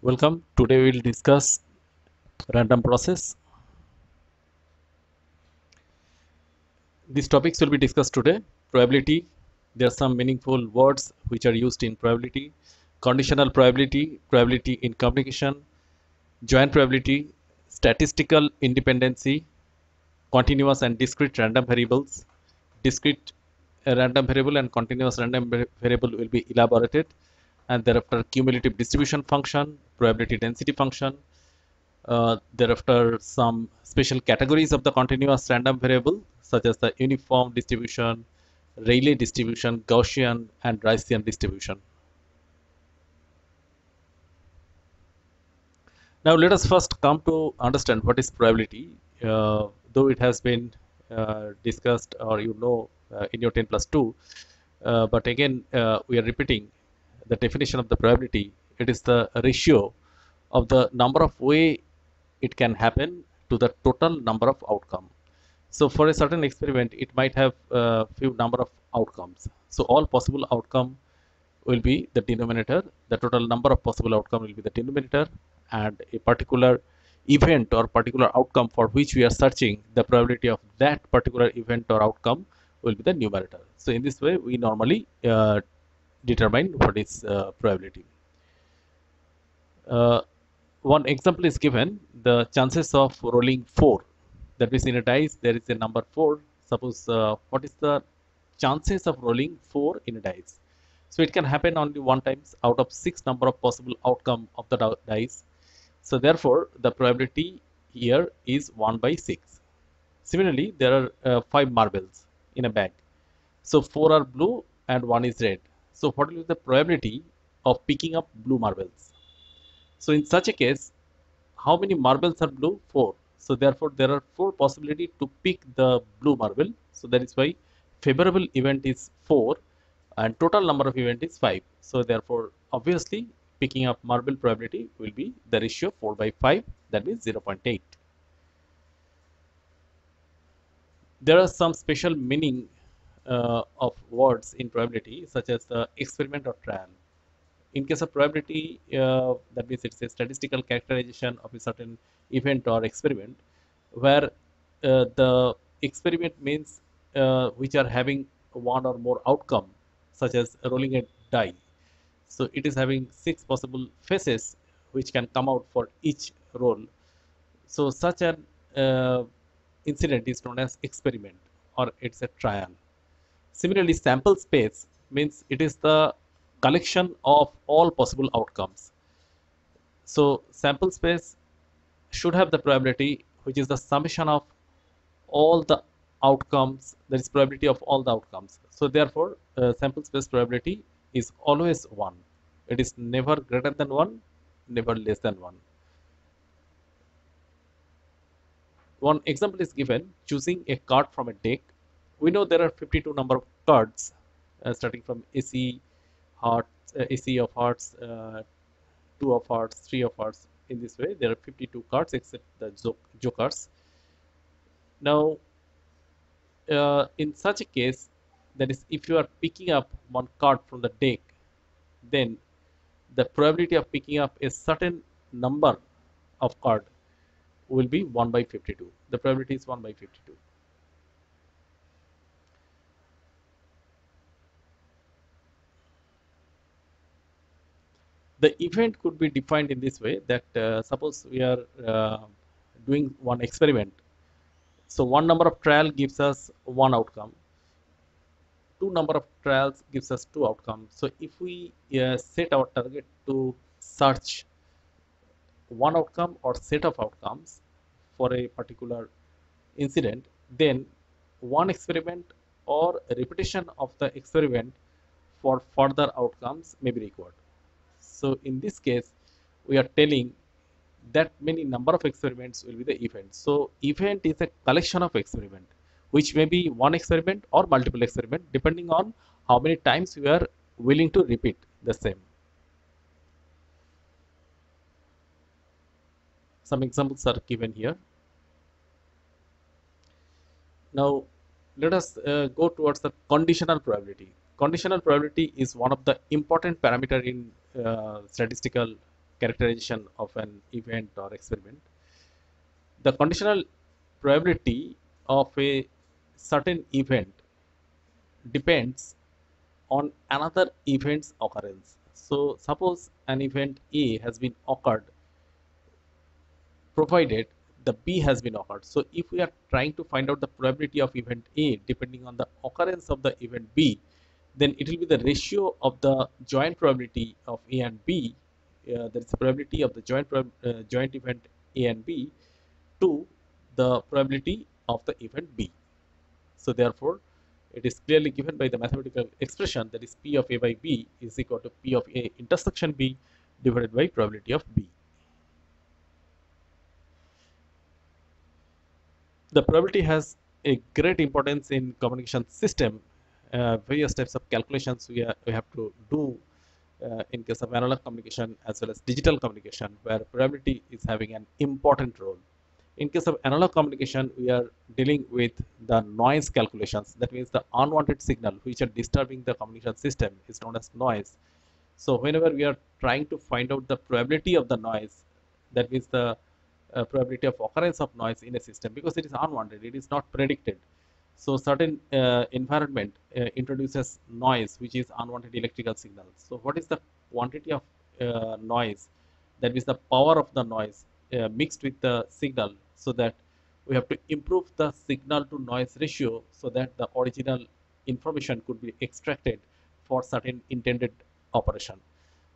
Welcome. Today we will discuss random process. These topics will be discussed today. Probability. There are some meaningful words which are used in probability. Conditional probability, probability in communication, joint probability, statistical independency, continuous and discrete random variables. Discrete random variable and continuous random variable will be elaborated, and thereafter cumulative distribution function, probability density function. Thereafter, some special categories of the continuous random variable, such as the uniform distribution, Rayleigh distribution, Gaussian, and Ricean distribution. Now, let us first come to understand what is probability. Though it has been discussed, or in your 10 plus 2, but again, we are repeating the definition of the probability. It is the ratio of the number of way it can happen to the total number of outcome. So for a certain experiment, it might have a few number of outcomes. So all possible outcome will be the denominator. The total number of possible outcome will be the denominator, and a particular event or particular outcome for which we are searching, the probability of that particular event or outcome will be the numerator. So in this way, we normally determine what is probability. Uh, One example is given, the chances of rolling 4. That means in a dice there is a number 4. Suppose what is the chances of rolling 4 in a dice? So it can happen only one times out of 6 number of possible outcome of the dice. So therefore the probability here is 1 by 6. Similarly, there are 5 marbles in a bag. So 4 are blue and 1 is red. So what will be the probability of picking up blue marbles? So in such a case, how many marbles are blue? 4. So therefore there are 4 possibility to pick the blue marble. So that is why favorable event is 4 and total number of event is 5. So therefore obviously picking up marble probability will be the ratio 4 by 5, that means 0.8. There are some special meaning of words in probability, such as experiment or trial. In case of probability, that means it's a statistical characterization of a certain event or experiment, where the experiment means which are having one or more outcome, such as rolling a die. So it is having 6 possible faces which can come out for each roll. So such an incident is known as experiment, or it's a trial. Similarly, sample space means it is the collection of all possible outcomes. So sample space should have the probability which is the summation of all the outcomes, that is probability of all the outcomes. So therefore sample space probability is always 1. It is never greater than 1, never less than 1. One example is given, choosing a card from a deck. We know there are 52 number of cards, starting from AC hearts, AC of hearts, 2 of hearts, 3 of hearts. In this way, there are 52 cards except the jokers. Now, in such a case, that is, if you are picking up one card from the deck, then the probability of picking up a certain number of card will be 1 by 52. The probability is 1 by 52. The event could be defined in this way, that suppose we are doing one experiment. So one number of trial gives us one outcome. Two number of trials gives us two outcomes. So if we set our target to search one outcome or set of outcomes for a particular incident, then one experiment or repetition of the experiment for further outcomes may be required. So in this case, we are telling that many number of experiments will be the event. So event is a collection of experiment, which may be one experiment or multiple experiment, depending on how many times we are willing to repeat the same. Some examples are given here. Now, let us go towards the conditional probability. Conditional probability is one of the important parameter in statistical characterization of an event or experiment. The conditional probability of a certain event depends on another event's occurrence. So suppose an event A has been occurred provided the B has been occurred. So if we are trying to find out the probability of event A depending on the occurrence of the event B, then it will be the ratio of the joint probability of A and B, that is the probability of the joint event A and B to the probability of the event B. So therefore, it is clearly given by the mathematical expression, that is P of A by B is equal to P of A intersection B divided by probability of B. The probability has a great importance in communication system. Various types of calculations we have to do in case of analog communication as well as digital communication, where probability is having an important role. In case of analog communication, we are dealing with the noise calculations. That means the unwanted signal which are disturbing the communication system is known as noise. So whenever we are trying to find out the probability of the noise, that means the probability of occurrence of noise in a system, because it is unwanted, it is not predicted. So certain environment introduces noise which is unwanted electrical signal. So what is the quantity of noise, that means the power of the noise mixed with the signal, so that we have to improve the signal to noise ratio so that the original information could be extracted for certain intended operation.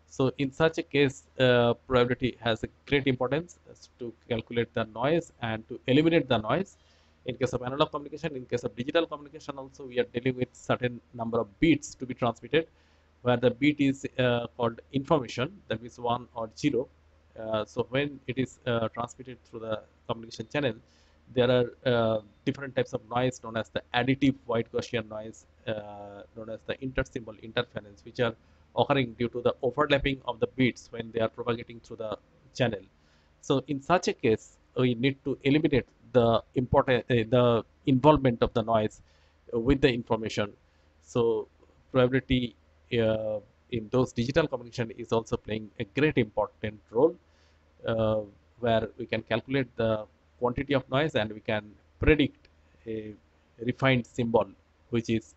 So in such a case, probability has a great importance to calculate the noise and to eliminate the noise. In case of analog communication, in case of digital communication also, we are dealing with certain number of bits to be transmitted, where the bit is called information, that means 1 or 0. So when it is transmitted through the communication channel, there are different types of noise known as the additive white Gaussian noise, known as the intersymbol interference, which are occurring due to the overlapping of the bits when they are propagating through the channel. So in such a case, we need to eliminate the involvement of the noise with the information. So probability in those digital communication is also playing a great important role, uh, where we can calculate the quantity of noise and we can predict a refined symbol which is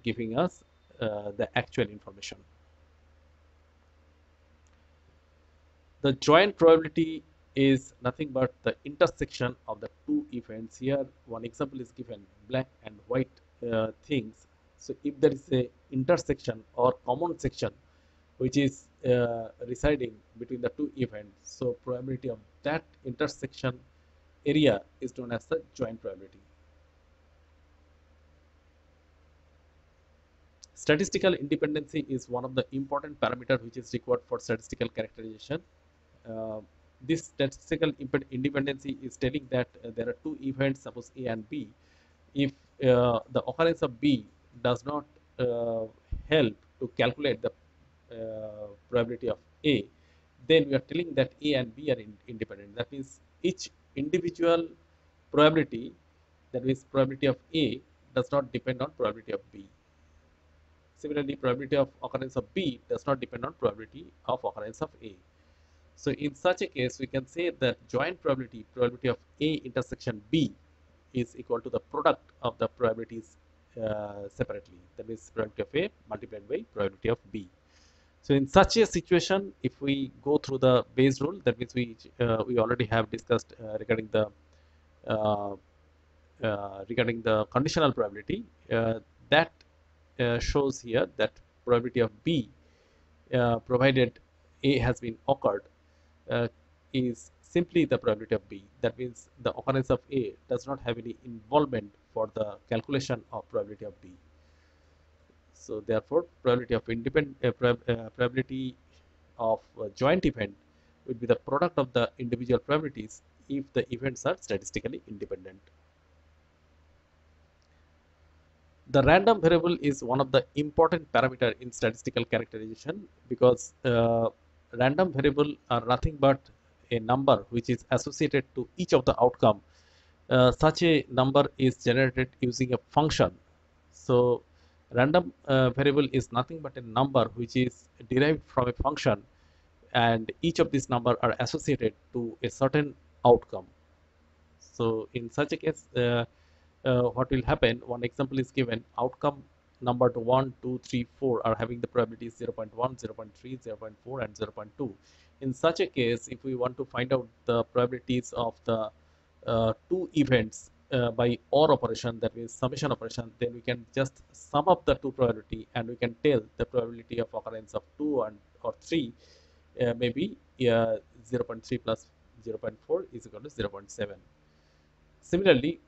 giving us the actual information. The joint probability is nothing but the intersection of the two events. Here one example is given, black and white things. So if there is a intersection or common section which is residing between the two events, so probability of that intersection area is known as the joint probability. Statistical independency is one of the important parameters which is required for statistical characterization. Uh, this statistical independency is telling that there are two events, suppose A and B. If the occurrence of B does not help to calculate the probability of A, then we are telling that A and B are independent. That means each individual probability, that means probability of A, does not depend on probability of B. Similarly, probability of occurrence of B does not depend on probability of occurrence of A. So in such a case, we can say that joint probability of A intersection B is equal to the product of the probabilities separately. That is probability of A multiplied by probability of B. So in such a situation, if we go through the Bayes rule, that means we already have discussed uh, regarding the conditional probability, that shows here that probability of B, provided A has been occurred, uh, is simply the probability of B. That means the occurrence of A does not have any involvement for the calculation of probability of B. So therefore, probability of probability of joint event will be the product of the individual probabilities if the events are statistically independent. The random variable is one of the important parameter in statistical characterization, because random variable are nothing but a number which is associated to each of the outcome. Such a number is generated using a function. So random variable is nothing but a number which is derived from a function and each of these numbers are associated to a certain outcome. So in such a case, what will happen, one example is given, outcome number 1, 2, 3, 4 are having the probabilities 0 0.1, 0 0.3, 0 0.4 and 0 0.2. In such a case, if we want to find out the probabilities of the two events by OR operation, that means summation operation, then we can just sum up the two probability and we can tell the probability of occurrence of 2 and or 3 maybe 0 0.3 plus 0 0.4 is equal to 0 0.7. Similarly,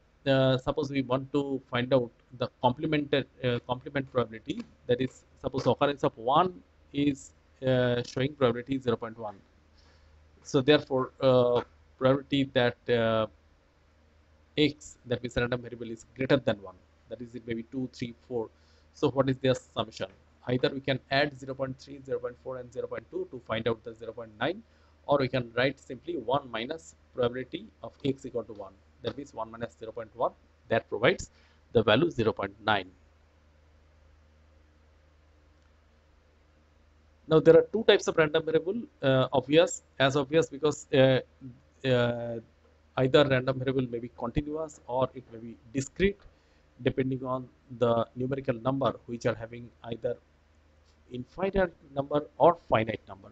suppose we want to find out the complement probability, that is, suppose occurrence of 1 is showing probability 0 0.1. So therefore, probability that x, that means random variable, is greater than 1, that is it may be 2, 3, 4. So what is their summation? Either we can add 0 0.3, 0 0.4 and 0 0.2 to find out the 0 0.9, or we can write simply 1 minus probability of x equal to 1, that means 1 minus 0 0.1, that provides the value 0 0.9. Now there are two types of random variable, obvious because either random variable may be continuous or it may be discrete, depending on the numerical number, which are having either infinite number or finite number.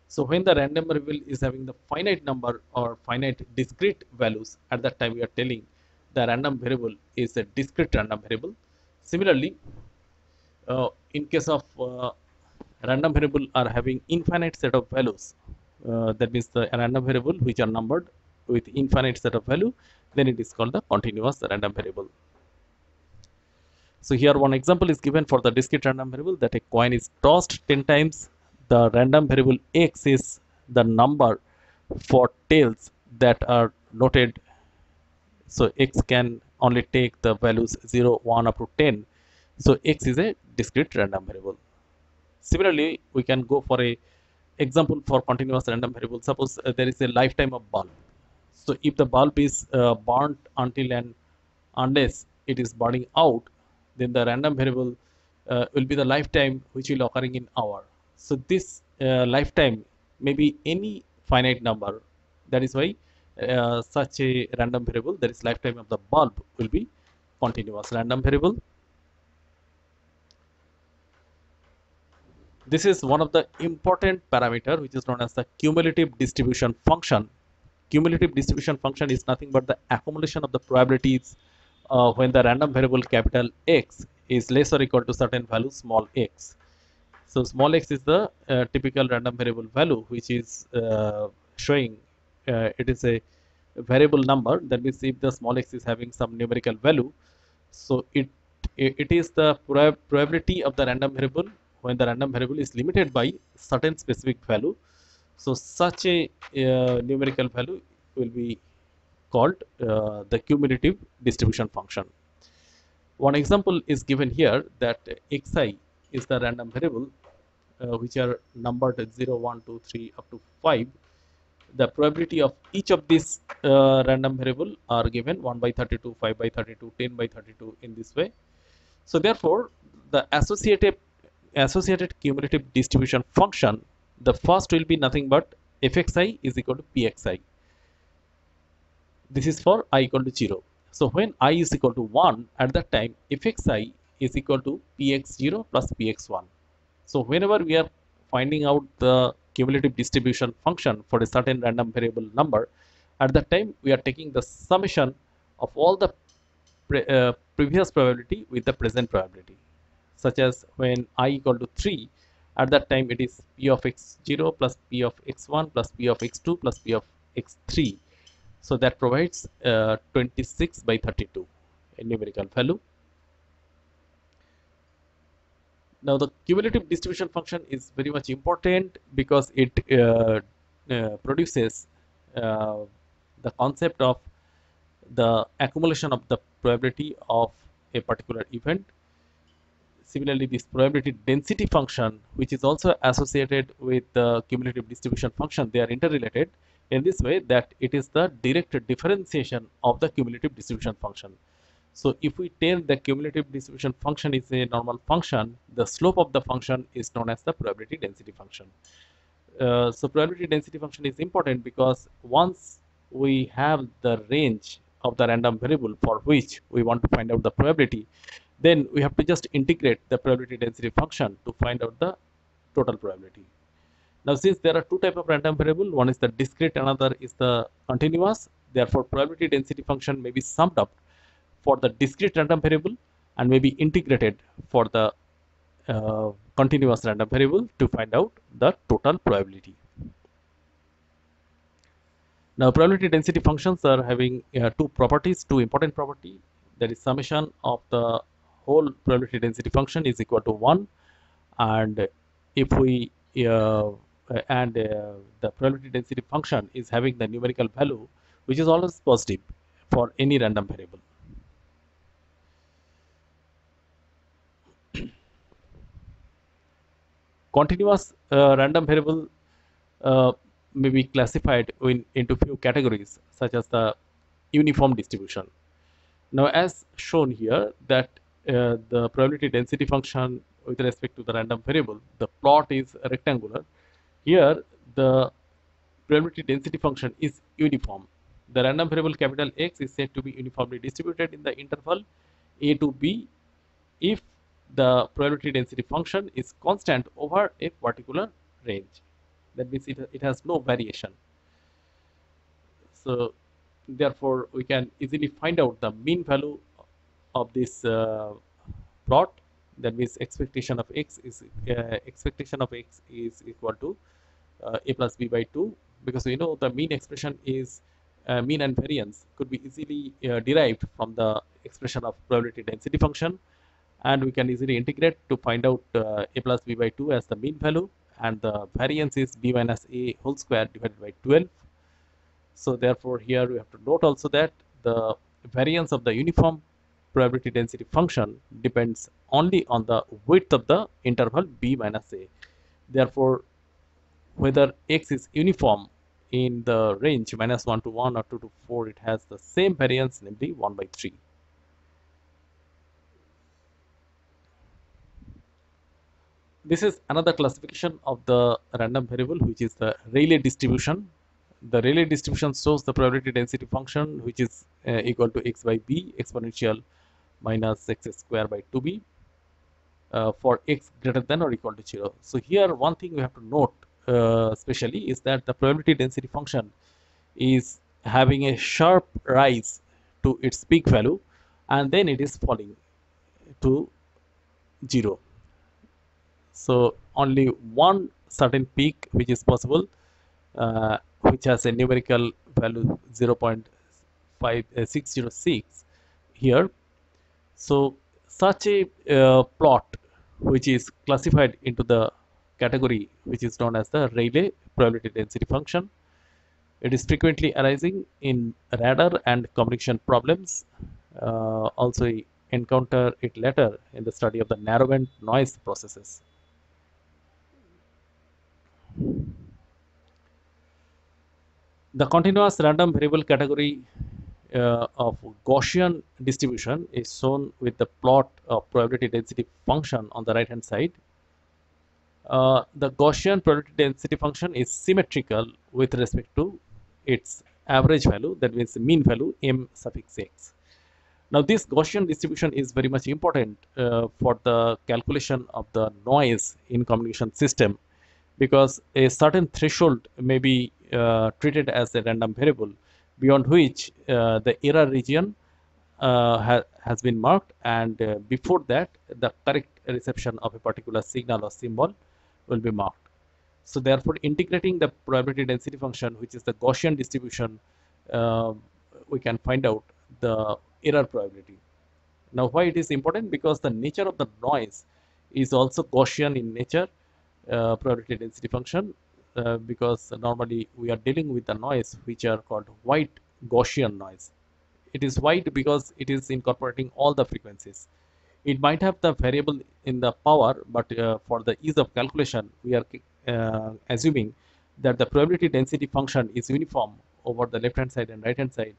So when the random variable is having the finite number or finite discrete values, at that time we are telling the random variable is a discrete random variable. Similarly, in case of random variable are having infinite set of values, that means the random variable which are numbered with infinite set of value, then it is called the continuous random variable. So here one example is given for the discrete random variable, that a coin is tossed 10 times. The random variable x is the number for tails that are noted. So x can only take the values 0, 1 up to 10. So x is a discrete random variable. Similarly, we can go for a example for continuous random variable. Suppose there is a lifetime of bulb. So if the bulb is burnt until and unless it is burning out, then the random variable will be the lifetime which will occurring in hour. So this lifetime may be any finite number. That is why such a random variable, that is lifetime of the bulb, will be continuous random variable. This is one of the important parameter which is known as the cumulative distribution function. Cumulative distribution function is nothing but the accumulation of the probabilities when the random variable capital X is less or equal to certain value small x. So small x is the typical random variable value which is showing it is a variable number. That means if the small x is having some numerical value, so it is the probability of the random variable when the random variable is limited by certain specific value. So such a numerical value will be called the cumulative distribution function. One example is given here, that xi is the random variable which are numbered 0, 1, 2, 3 up to 5. The probability of each of these random variable are given 1 by 32, 5 by 32, 10 by 32 in this way. So therefore, the associated cumulative distribution function, the first will be nothing but fxi is equal to pxi. This is for I equal to 0. So when I is equal to 1, at that time fxi is equal to px0 plus px1. So whenever we are finding out the cumulative distribution function for a certain random variable number, at that time we are taking the summation of all the previous probability with the present probability. Such as when I equal to 3, at that time it is p of x0 plus p of x1 plus p of x2 plus p of x3. So that provides 26 by 32, a numerical value. Now the cumulative distribution function is very much important because it produces the concept of the accumulation of the probability of a particular event. Similarly, this probability density function, which is also associated with the cumulative distribution function, they are interrelated in this way that it is the direct differentiation of the cumulative distribution function. So if we tell the cumulative distribution function is a normal function, the slope of the function is known as the probability density function. So probability density function is important because once we have the range of the random variable for which we want to find out the probability, then we have to just integrate the probability density function to find out the total probability. Now, since there are two types of random variable, one is the discrete, another is the continuous. Therefore, probability density function may be summed up for the discrete random variable and may be integrated for the continuous random variable to find out the total probability. Now, probability density functions are having two properties, two important property. That is, summation of the whole probability density function is equal to 1, and if we the probability density function is having the numerical value which is always positive for any random variable. Continuous random variable uh, may be classified into few categories such as the uniform distribution. Now, as shown here, that the probability density function with respect to the random variable, the plot is rectangular. Here, the probability density function is uniform. The random variable capital X is said to be uniformly distributed in the interval a to b if the probability density function is constant over a particular range. That means it has no variation. So therefore, we can easily find out the mean value of this plot. That means expectation of x is equal to a plus b by 2, because we know the mean expression is mean and variance could be easily derived from the expression of probability density function, and we can easily integrate to find out a plus b by 2 as the mean value, and the variance is b minus a whole square divided by 12. So therefore, here we have to note also that the variance of the uniform probability density function depends only on the width of the interval b minus a. Therefore, whether x is uniform in the range minus 1 to 1 or 2 to 4, it has the same variance, namely 1 by 3. This is another classification of the random variable, which is the Rayleigh distribution. The Rayleigh distribution shows the probability density function, which is equal to x by b exponential minus x square by 2b for x greater than or equal to 0. So here one thing we have to note especially is that the probability density function is having a sharp rise to its peak value, and then it is falling to 0. So only one certain peak which is possible, which has a numerical value 0.5606 here. So such a plot which is classified into the category which is known as the Rayleigh probability density function. It is frequently arising in radar and communication problems. Also encounter it later in the study of the narrowband noise processes. The continuous random variable category of Gaussian distribution is shown with the plot of probability density function on the right hand side. The Gaussian probability density function is symmetrical with respect to its average value, that means the mean value m suffix x. Now, this Gaussian distribution is very much important for the calculation of the noise in communication system, because a certain threshold may be treated as a random variable beyond which the error region has been marked, and before that the correct reception of a particular signal or symbol will be marked. So therefore, integrating the probability density function, which is the Gaussian distribution, we can find out the error probability. Now, why it is important? Because the nature of the noise is also Gaussian in nature, probability density function, because normally we are dealing with the noise which are called white Gaussian noise. It is white because it is incorporating all the frequencies. It might have the variable in the power, but for the ease of calculation, we are assuming that the probability density function is uniform over the left hand side and right hand side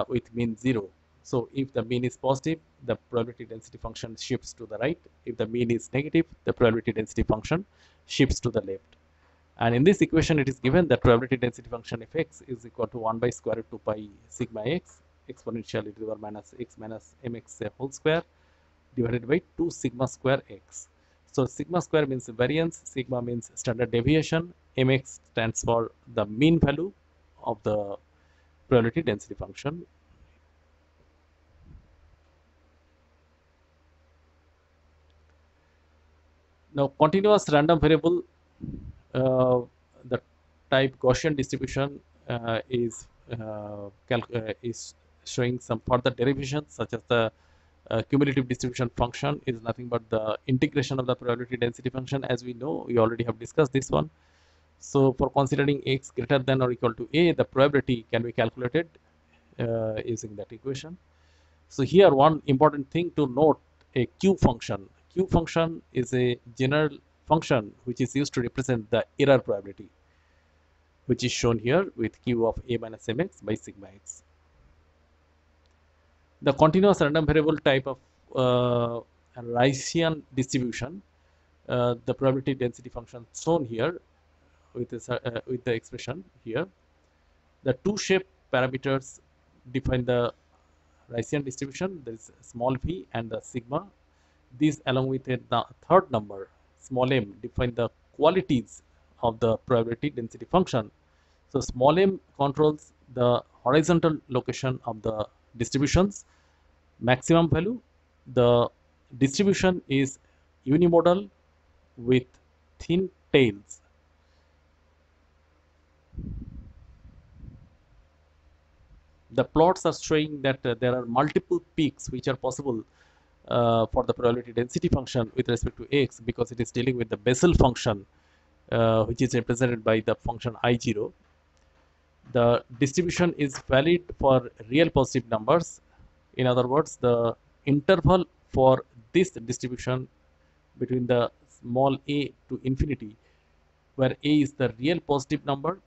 with mean 0. So if the mean is positive, the probability density function shifts to the right. If the mean is negative, the probability density function shifts to the left. And in this equation, it is given that probability density function f x is equal to 1 by square root 2 pi sigma x exponential e to the power minus x minus mx whole square divided by 2 sigma square x. So sigma square means variance, sigma means standard deviation, mx stands for the mean value of the probability density function. Now, continuous random variable, the type Gaussian distribution is showing some further derivations, such as the cumulative distribution function is nothing but the integration of the probability density function. As we know, we already have discussed this one. So, for considering x greater than or equal to a, the probability can be calculated using that equation. So here one important thing to note, a Q function. Q function is a general function which is used to represent the error probability, which is shown here with Q of a minus mx by sigma x. The continuous random variable type of Rayleigh distribution, the probability density function shown here with the expression here. The two shape parameters define the Rayleigh distribution. There is small v and the sigma. These, along with a third number, small m, define the qualities of the probability density function. So small m controls the horizontal location of the distributions, maximum value. The distribution is unimodal with thin tails. The plots are showing that there are multiple peaks which are possible for the probability density function with respect to x, because it is dealing with the Bessel function, which is represented by the function I0. The distribution is valid for real positive numbers. In other words, the interval for this distribution between the small a to infinity, where a is the real positive number